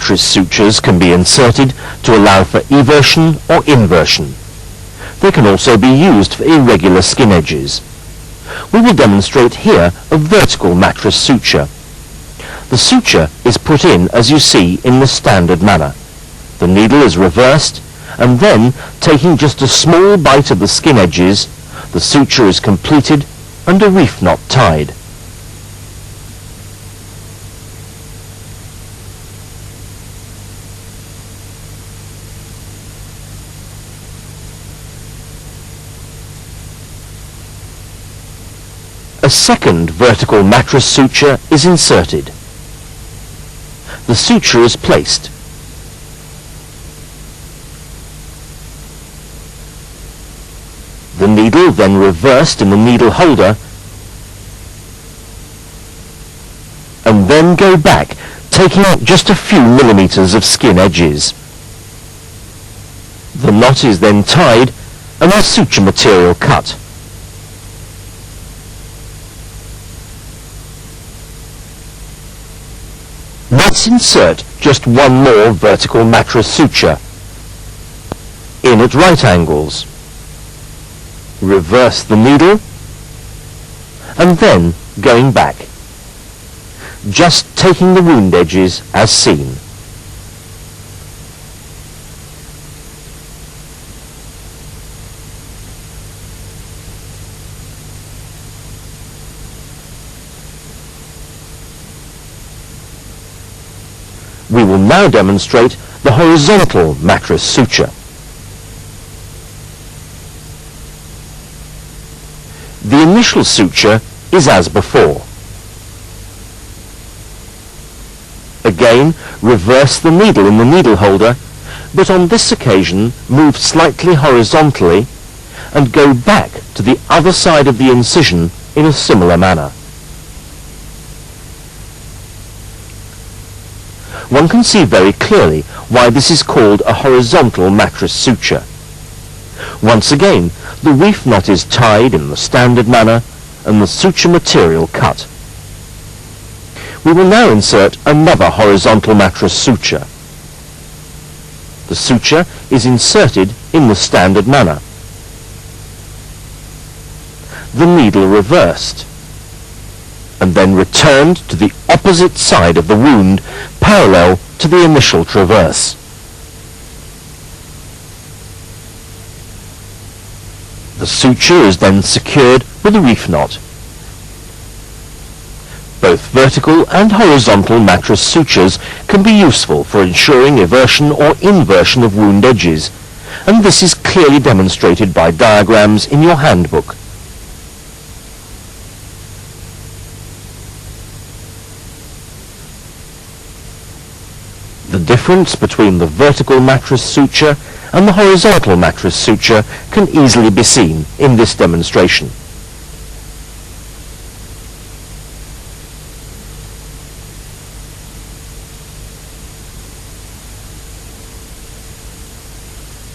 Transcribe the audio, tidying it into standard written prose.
mattress sutures can be inserted to allow for eversion or inversion. They can also be used for irregular skin edges. We will demonstrate here a vertical mattress suture. The suture is put in as you see in the standard manner. The needle is reversed, and then, taking just a small bite of the skin edges, the suture is completed and a reef knot tied. A second vertical mattress suture is inserted. The suture is placed. The needle then reversed in the needle holder, and then go back, taking out just a few millimeters of skin edges. The knot is then tied and the suture material cut. Let's insert just one more vertical mattress suture, in at right angles. Reverse the needle, and then going back, just taking the wound edges as seen. We will now demonstrate the horizontal mattress suture. The initial suture is as before. Again, reverse the needle in the needle holder, but on this occasion move slightly horizontally and go back to the other side of the incision in a similar manner. One can see very clearly why this is called a horizontal mattress suture. Once again, the reef knot is tied in the standard manner and the suture material cut. We will now insert another horizontal mattress suture. The suture is inserted in the standard manner. The needle reversed, and then returned to the opposite side of the wound, parallel to the initial traverse. The suture is then secured with a reef knot. Both vertical and horizontal mattress sutures can be useful for ensuring eversion or inversion of wound edges, and this is clearly demonstrated by diagrams in your handbook. The difference between the vertical mattress suture and the horizontal mattress suture can easily be seen in this demonstration.